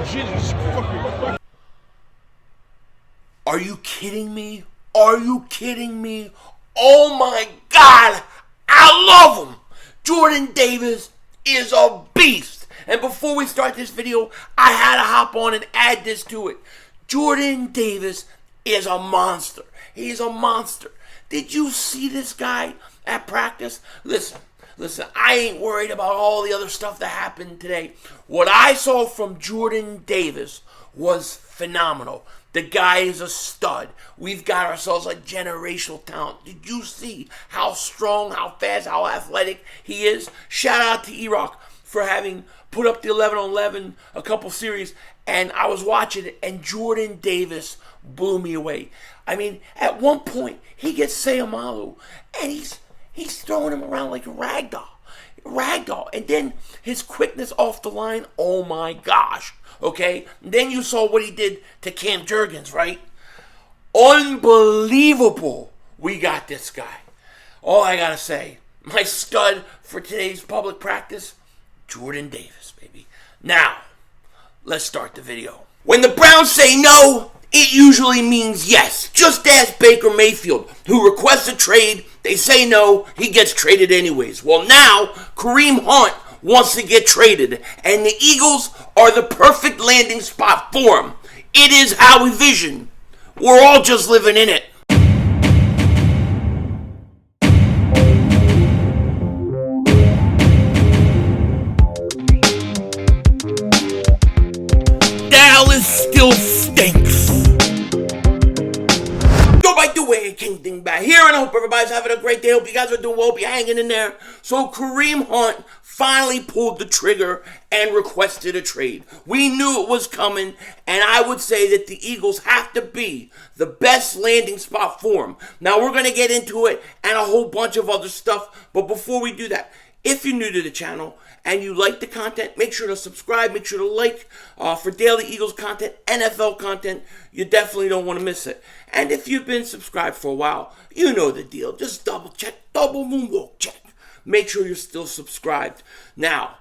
Jesus fucking. Are you kidding me? Are you kidding me? Oh my God! I love him! Jordan Davis is a beast! And before we start this video, I had to hop on and add this to it. Jordan Davis is a monster. He's a monster. Did you see this guy at practice? Listen, I ain't worried about all the other stuff that happened today. What I saw from Jordan Davis was phenomenal. The guy is a stud. We've got ourselves a generational talent. Did you see how strong, how fast, how athletic he is? Shout out to E-Rock for having put up the 11-on-11 a couple series, and I was watching it, and Jordan Davis blew me away. I mean, at one point, he gets Sayamalu, and he's throwing him around like a ragdoll. And then his quickness off the line, oh my gosh. Okay? And then you saw what he did to Cam Jurgens, right? Unbelievable. We got this guy. All I gotta say, my stud for today's public practice, Jordan Davis, baby. Now, let's start the video. When the Browns say no, it usually means yes. Just ask Baker Mayfield, who requests a trade. They say no, he gets traded anyways. Well, now, Kareem Hunt wants to get traded, and the Eagles are the perfect landing spot for him. It is how we vision. We're all just living in it. Dallas still stinks. Go back the way, King Dingbat here, and I hope everybody's having a great day. Hope you guys are doing well. Hope you're hanging in there. So Kareem Hunt finally pulled the trigger and requested a trade. We knew it was coming, and I would say that the Eagles have to be the best landing spot for him. Now, we're going to get into it and a whole bunch of other stuff, but before we do that, if you're new to the channel and you like the content, make sure to subscribe, make sure to like for daily Eagles content, NFL content. You definitely don't want to miss it. And if you've been subscribed for a while, you know the deal. Just double check, double moonwalk check. Make sure you're still subscribed. Now,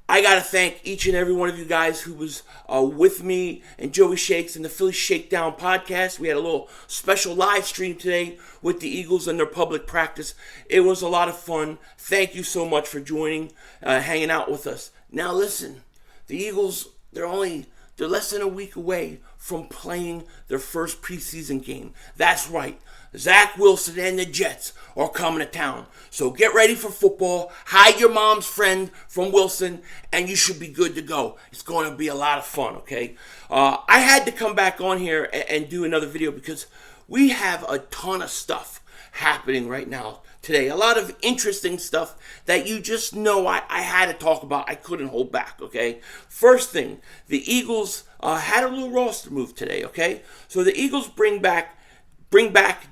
I got to thank each and every one of you guys who was with me and Joey Shakes and the Philly Shakedown podcast. We had a little special live stream today with the Eagles and their public practice. It was a lot of fun. Thank you so much for joining, hanging out with us. Now listen, the Eagles, they're less than a week away from playing their first preseason game. That's right. Zach Wilson and the Jets are coming to town. So get ready for football. Hide your mom's friend from Wilson, and you should be good to go. It's going to be a lot of fun, okay? I had to come back on here and do another video because we have a ton of stuff happening right now today. A lot of interesting stuff that you just know I had to talk about. I couldn't hold back, okay? First thing, the Eagles had a little roster move today, okay? So the Eagles bring back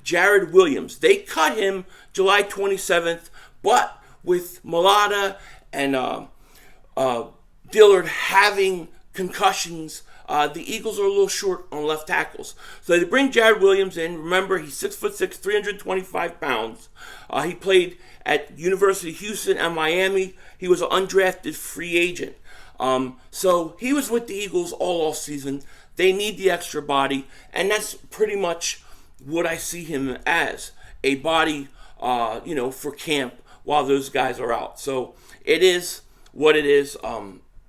Jarrid Williams. They cut him July 27th, but with Malata and Dillard having concussions, the Eagles are a little short on left tackles. So they bring Jarrid Williams in. Remember, he's 6'6", 325 pounds. He played at University of Houston and Miami. He was an undrafted free agent. So he was with the Eagles all off season. They need the extra body, and that's pretty much what I see him as, a body, for camp while those guys are out. So it is what it is.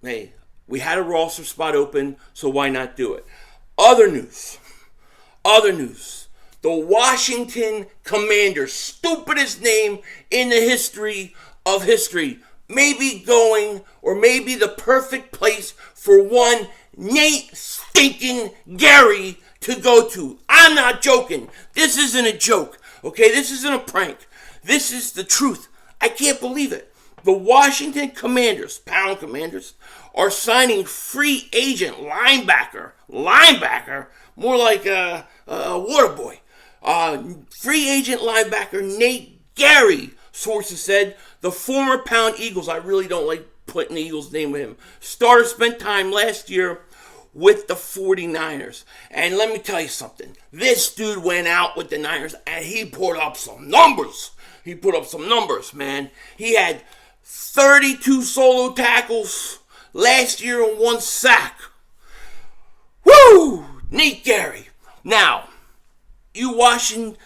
Hey, we had a roster spot open, so why not do it? Other news. The Washington Commanders, stupidest name in the history of history, maybe the perfect place for one Nate stinking Gerry to go to. I'm not joking. This isn't a joke, okay? This isn't a prank. This is the truth. I can't believe it. The Washington Commanders, Pound Commanders, are signing free agent linebacker, more like a water boy. Free agent linebacker Nate Gerry, sources said. The former Pound Eagles, I really don't like putting the Eagles' name with him, starter spent time last year with the 49ers. And let me tell you something. This dude went out with the Niners and he put up some numbers. Man. He had 32 solo tackles last year and 1 sack. Woo! Nate Gerry. Now, you Washington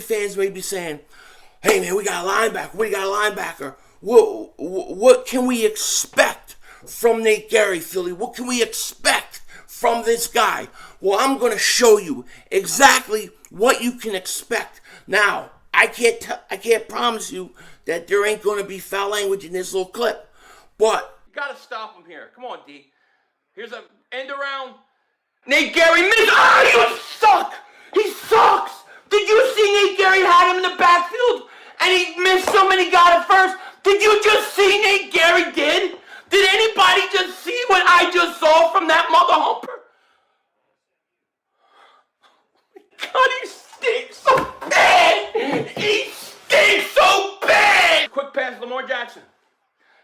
fans may be saying, hey man, we got a linebacker. What can we expect from Nate Gerry, Philly? What can we expect from this guy? Well, I'm going to show you exactly what you can expect. Now, I can't promise you that there ain't going to be foul language in this little clip, but you got to stop him here. Come on, D. Here's a end around. Nate Gerry missed. Oh, you suck! He sucks! Did you see Nate Gerry had him in the backfield and he missed him and he got it first? Did you just see Nate Gerry did? Did anybody just see what I just saw from that mother humper? God, he stinks so bad! He stinks so bad! Quick pass, Lamar Jackson.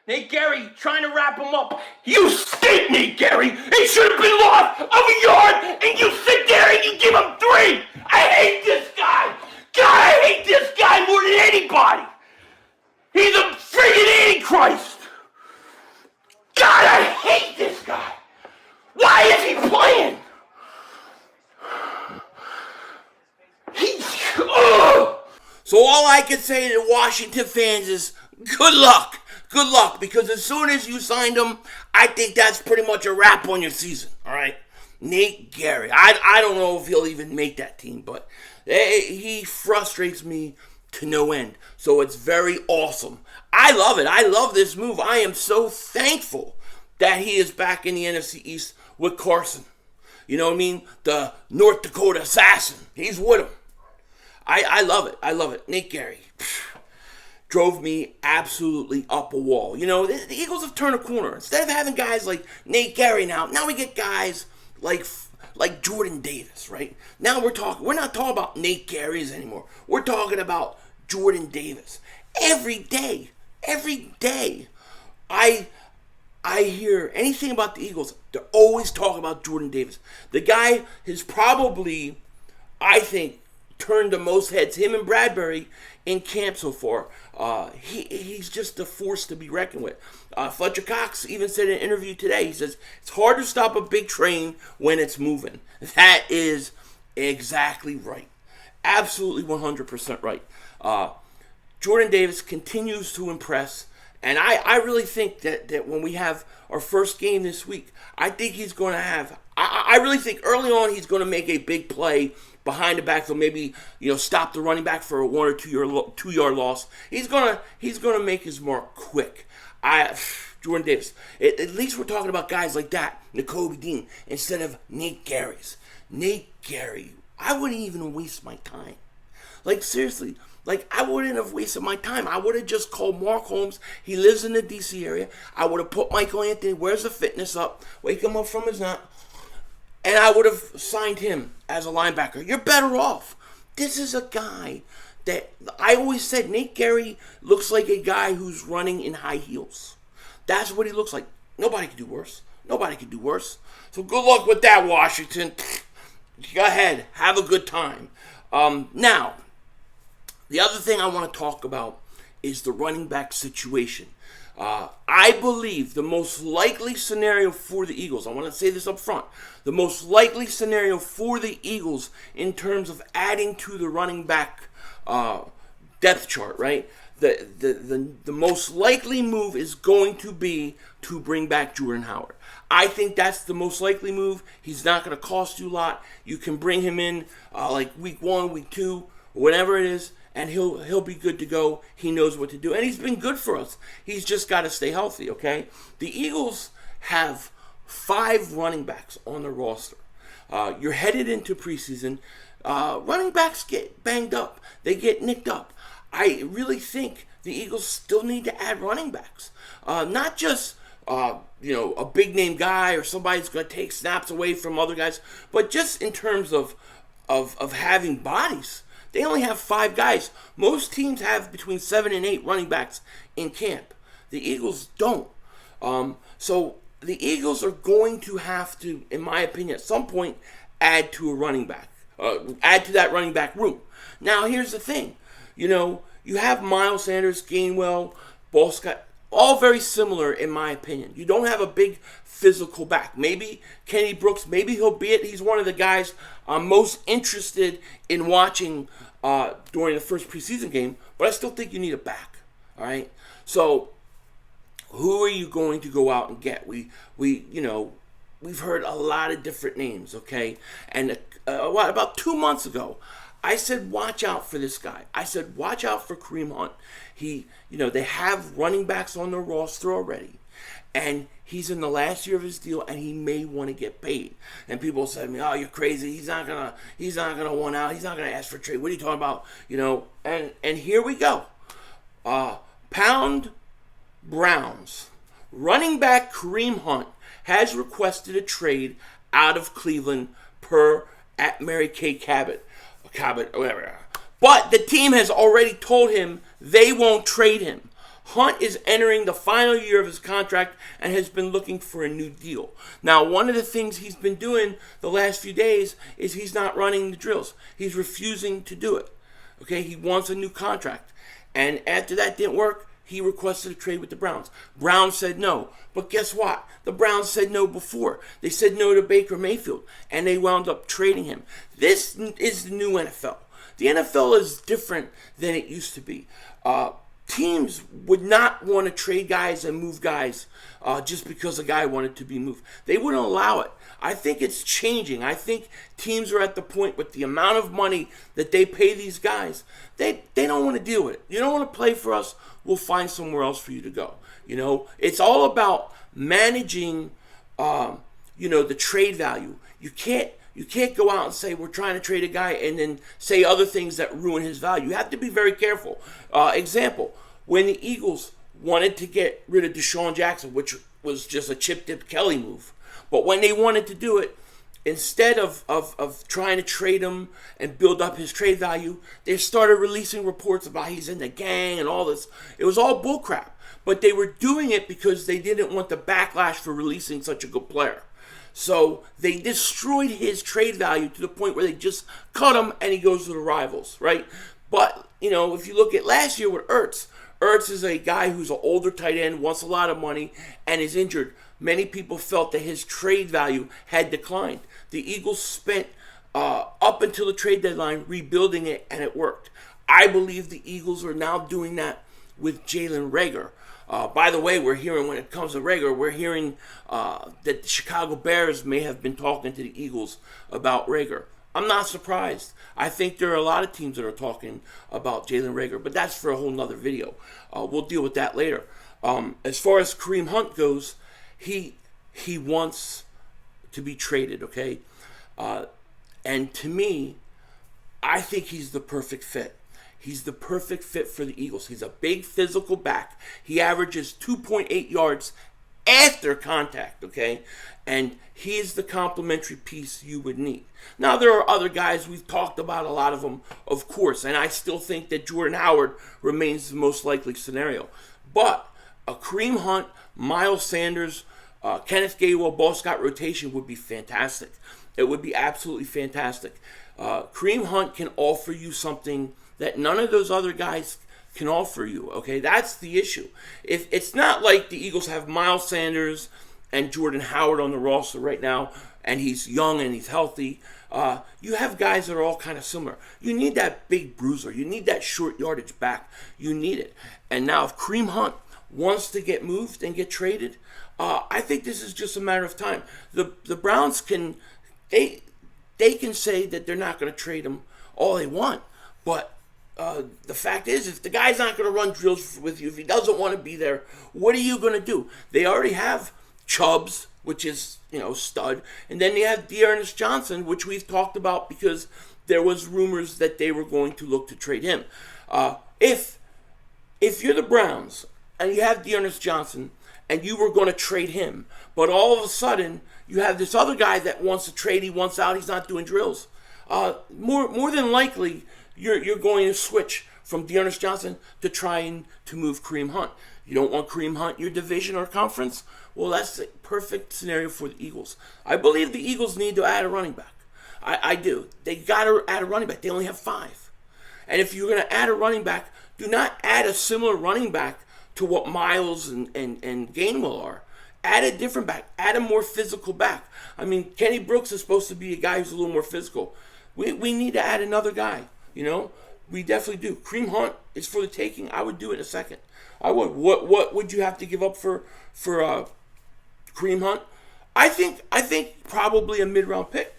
Nate Gerry trying to wrap him up. You stink, Nate Gerry! It should have been lost of a yard, and you sit there and you give him 3! I hate this guy! God, I hate this guy more than anybody! He's a friggin' antichrist! God, I hate this guy! Why is he playing? So all I can say to Washington fans is good luck. Good luck, because as soon as you signed him, I think that's pretty much a wrap on your season, all right? Nate Gerry. I don't know if he'll even make that team, but he frustrates me to no end. So it's very awesome. I love it. I love this move. I am so thankful that he is back in the NFC East with Carson. You know what I mean? The North Dakota assassin. He's with him. I love it. I love it. Nate Gerry drove me absolutely up a wall. You know, the Eagles have turned a corner. Instead of having guys like Nate Gerry now we get guys like Jordan Davis, right? Now we're not talking about Nate Gerrys anymore. We're talking about Jordan Davis. Every day, I hear anything about the Eagles, they're always talking about Jordan Davis. The guy has probably, I think, turned the most heads, him and Bradbury, in camp so far. He's just a force to be reckoned with. Fletcher Cox even said in an interview today, he says, it's hard to stop a big train when it's moving. That is exactly right. Absolutely 100% right. Jordan Davis continues to impress, and I really think that when we have our first game this week, I think he's going to have, I really think early on he's going to make a big play behind the backfield, maybe, stop the running back for a 1 or 2 yard loss. He's gonna make his mark quick. Jordan Davis. At least we're talking about guys like that, Nakobe Dean, instead of Nate Gerry's. Nate Gerry, I wouldn't even waste my time. Like, seriously, I wouldn't have wasted my time. I would have just called Mark Holmes. He lives in the D.C. area. I would have put Michael Anthony, where's the fitness up, wake him up from his nap, and I would have signed him as a linebacker. You're better off. This is a guy that I always said, Nate Gerry looks like a guy who's running in high heels. That's what he looks like. Nobody can do worse. So good luck with that, Washington. Go ahead. Have a good time. Now, the other thing I want to talk about is the running back situation. I believe the most likely scenario for the Eagles, I want to say this up front, the most likely scenario for the Eagles in terms of adding to the running back depth chart, right? The most likely move is going to be to bring back Jordan Howard. I think that's the most likely move. He's not going to cost you a lot. You can bring him in like week 1, week 2, whatever it is, and he'll be good to go. He knows what to do, and he's been good for us. He's just got to stay healthy, okay? The Eagles have 5 running backs on the roster. You're headed into preseason. Running backs get banged up. They get nicked up. I really think the Eagles still need to add running backs. Not just a big name guy or somebody that's going to take snaps away from other guys, but just in terms of having bodies. They only have 5 guys. Most teams have between 7 and 8 running backs in camp. The Eagles don't. So the Eagles are going to have to, in my opinion, at some point, add to a running back. Add to that running back room. Now, here's the thing. You have Miles Sanders, Gainwell, Ball Scott. all very similar in my opinion. You don't have a big physical back. Maybe Kenny Brooks, maybe he'll be it. He's one of the guys I'm most interested in watching during the first preseason game, but I still think you need a back. All right? So who are you going to go out and get? We've heard a lot of different names, okay? And about 2 months ago, I said, watch out for this guy. I said, watch out for Kareem Hunt. They have running backs on their roster already, and he's in the last year of his deal, and he may want to get paid. And people said to me, "Oh, you're crazy. He's not gonna want out. He's not gonna ask for a trade. What are you talking about?" And here we go. Pound Browns running back Kareem Hunt has requested a trade out of Cleveland per at Mary Kay Cabot, whatever. But the team has already told him they won't trade him. Hunt is entering the final year of his contract and has been looking for a new deal. Now, one of the things he's been doing the last few days is he's not running the drills. He's refusing to do it. Okay, he wants a new contract. And after that didn't work, he requested a trade with the Browns. Browns said no. But guess what? The Browns said no before. They said no to Baker Mayfield, and they wound up trading him. This is the new NFL. The NFL is different than it used to be. Teams would not want to trade guys and move guys just because a guy wanted to be moved. They wouldn't allow it. I think it's changing. I think teams are at the point with the amount of money that they pay these guys, they don't want to deal with it. You don't want to play for us, we'll find somewhere else for you to go. It's all about managing, the trade value. You can't go out and say we're trying to trade a guy and then say other things that ruin his value. You have to be very careful. Example, when the Eagles wanted to get rid of Deshaun Jackson, which was just a Chip Kelly move, but when they wanted to do it, instead of trying to trade him and build up his trade value, they started releasing reports about he's in the gang and all this. It was all bullcrap. But they were doing it because they didn't want the backlash for releasing such a good player. So they destroyed his trade value to the point where they just cut him and he goes to the rivals, right? But, if you look at last year with Ertz is a guy who's an older tight end, wants a lot of money, and is injured. Many people felt that his trade value had declined. The Eagles spent up until the trade deadline rebuilding it, and it worked. I believe the Eagles are now doing that with Jalen Reagor. By the way, we're hearing when it comes to Reagor, we're hearing that the Chicago Bears may have been talking to the Eagles about Reagor. I'm not surprised. I think there are a lot of teams that are talking about Jalen Reagor, but that's for a whole nother video. We'll deal with that later. As far as Kareem Hunt goes, he wants to be traded, okay? And to me, I think he's the perfect fit. He's the perfect fit for the Eagles. He's a big physical back. He averages 2.8 yards after contact, okay? And he is the complementary piece you would need. Now, there are other guys. We've talked about a lot of them, of course, and I still think that Jordan Howard remains the most likely scenario. But a Kareem Hunt, Miles Sanders, Kenneth Gainwell, Ball Scott rotation would be fantastic. It would be absolutely fantastic. Kareem Hunt can offer you something that none of those other guys can offer you, okay? That's the issue. If it's not like the Eagles have Miles Sanders and Jordan Howard on the roster right now, and he's young and he's healthy. You have guys that are all kind of similar. You need that big bruiser. You need that short yardage back. You need it. And now if Kareem Hunt wants to get moved and get traded, I think this is just a matter of time. The Browns can can say that they're not going to trade him all they want, but the fact is, if the guy's not going to run drills with you, if he doesn't want to be there, what are you going to do? They already have Chubbs, which is, stud. And then they have D'Ernest Johnson, which we've talked about because there was rumors that they were going to look to trade him. If you're the Browns and you have D'Ernest Johnson and you were going to trade him, but all of a sudden you have this other guy that wants to trade, he wants out, he's not doing drills, more than likely you're going to switch from D'Ernest Johnson to trying to move Kareem Hunt. You don't want Kareem Hunt in your division or conference? Well, that's the perfect scenario for the Eagles. I believe the Eagles need to add a running back. I do. They got to add a running back. They only have 5. And if you're going to add a running back, do not add a similar running back to what Miles and Gainwell are. Add a different back. Add a more physical back. I mean, Kenny Brooks is supposed to be a guy who's a little more physical. We need to add another guy, you know? We definitely do. Kareem Hunt is for the taking. I would do it in a second. I would. What would you have to give up for Kareem Hunt? I think probably a mid-round pick.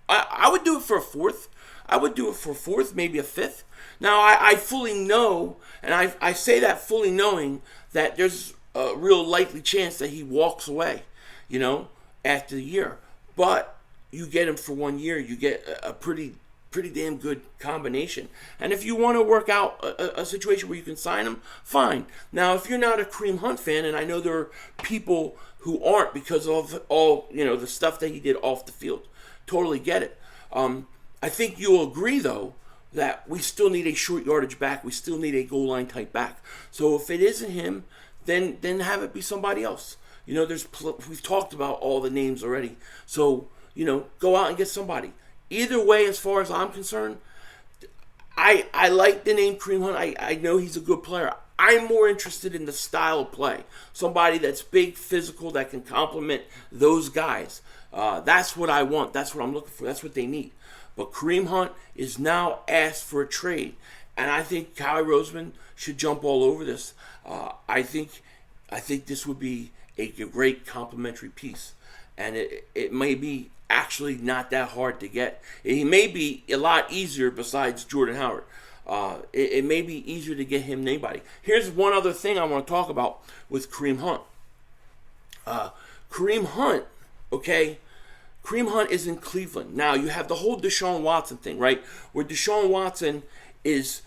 I would do it for a fourth. I would do it for a fourth, maybe a fifth. Now, I fully know, and I say that fully knowing that there's a real likely chance that he walks away, you know, after the year. But you get him for 1 year, you get a pretty damn good combination. And if you want to work out a situation where you can sign him, fine. Now, if you're not a Kareem Hunt fan, and I know there are people who aren't because of all, you know, the stuff that he did off the field, totally get it. I think you'll agree, though, that we still need a short yardage back. We still need a goal line type back. So if it isn't him, then have it be somebody else. You know, we've talked about all the names already. So, you know, go out and get somebody. Either way, as far as I'm concerned, I like the name Kareem Hunt. I know he's a good player. I'm more interested in the style of play. Somebody that's big, physical, that can complement those guys. That's what I want. That's what I'm looking for. That's what they need. But Kareem Hunt is now asked for a trade. And I think Howie Roseman should jump all over this. I think this would be a great complimentary piece. And it may be actually not that hard to get. It may be a lot easier besides Jordan Howard. It may be easier to get him than anybody. Here's one other thing I want to talk about with Kareem Hunt. Kareem Hunt, okay? Kareem Hunt is in Cleveland. Now, you have the whole Deshaun Watson thing, right? Where Deshaun Watson is,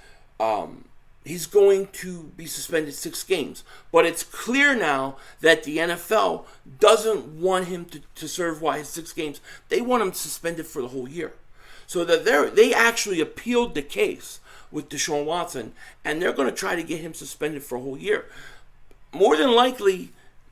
he's going to be suspended 6 games. But it's clear now that the NFL doesn't want him to serve his 6 games. They want him suspended for the whole year. So that they actually appealed the case with Deshaun Watson, and they're going to try to get him suspended for a whole year. More than likely,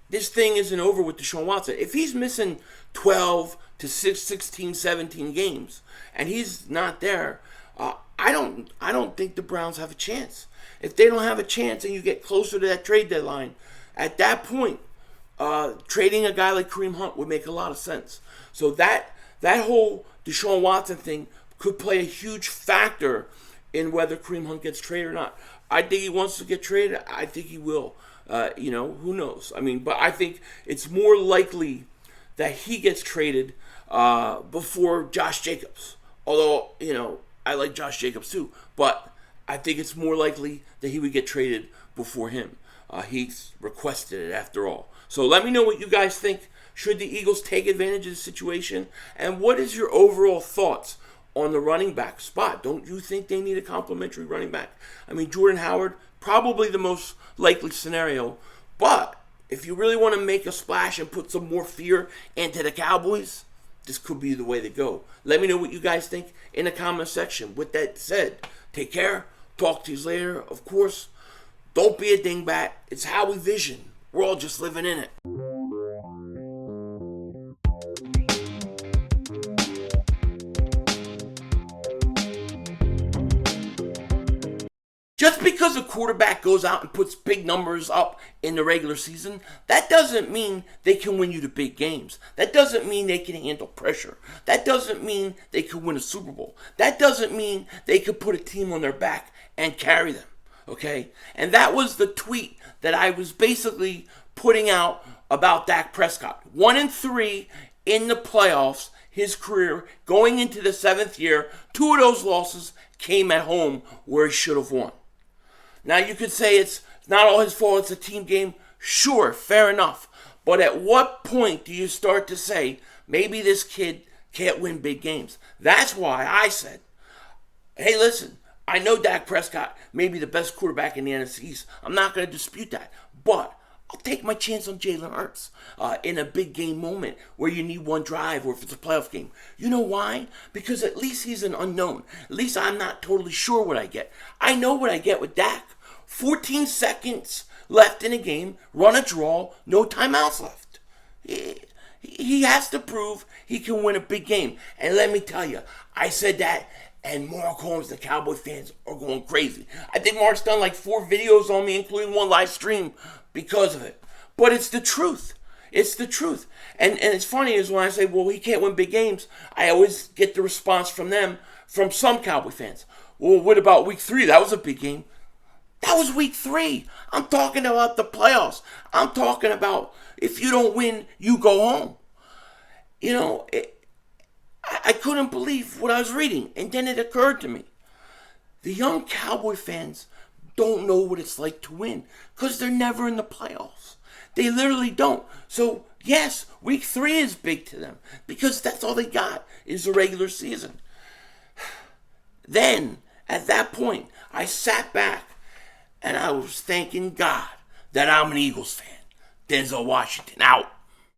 this thing isn't over with Deshaun Watson. If he's missing 12 to 16, 17 games, and he's not there, I don't think the Browns have a chance. If they don't have a chance and you get closer to that trade deadline, at that point, trading a guy like Kareem Hunt would make a lot of sense. So that whole Deshaun Watson thing could play a huge factor in whether Kareem Hunt gets traded or not. I think he wants to get traded. I think he will. You know, who knows? I mean, but I think it's more likely that he gets traded before Josh Jacobs. Although, you know, I like Josh Jacobs too. But I think it's more likely that he would get traded before him. He's requested it after all. So let me know what you guys think. Should the Eagles take advantage of the situation? And what is your overall thoughts on the running back spot? Don't you think they need a complimentary running back? I mean, Jordan Howard, probably the most likely scenario. But if you really want to make a splash and put some more fear into the Cowboys, this could be the way to go. Let me know what you guys think in the comment section. With that said, take care. Talk to you later. Of course, don't be a dingbat. It's how we vision. We're all just living in it. Just because a quarterback goes out and puts big numbers up in the regular season, that doesn't mean they can win you the big games. That doesn't mean they can handle pressure. That doesn't mean they can win a Super Bowl. That doesn't mean they could put a team on their back and carry them. Okay? And that was the tweet that I was basically putting out about Dak Prescott. 1-3 in the playoffs, his career, going into the 7th year. 2 of those losses came at home where he should have won. Now, you could say it's not all his fault, it's a team game. Sure, fair enough. But at what point do you start to say, maybe this kid can't win big games? That's why I said, hey, listen, I know Dak Prescott may be the best quarterback in the NFC East. I'm not going to dispute that. But I'll take my chance on Jalen Hurts in a big game moment where you need one drive or if it's a playoff game. You know why? Because at least he's an unknown. At least I'm not totally sure what I get. I know what I get with Dak. 14 seconds left in a game, run a draw, no timeouts left. He has to prove he can win a big game. And let me tell you, I said that And Mark Holmes, the Cowboy fans, are going crazy. I think Mark's done like 4 videos on me, including one live stream, because of it. But it's the truth. It's the truth. And it's funny is when I say, well, he can't win big games, I always get the response from them, from some Cowboy fans. Well, what about week 3? That was a big game. That was week 3. I'm talking about the playoffs. I'm talking about if you don't win, you go home. You know, I couldn't believe what I was reading. And then it occurred to me. The young Cowboy fans don't know what it's like to win because they're never in the playoffs. They literally don't. So, yes, week 3 is big to them because that's all they got is the regular season. Then, at that point, I sat back and I was thanking God that I'm an Eagles fan. Denzel Washington out.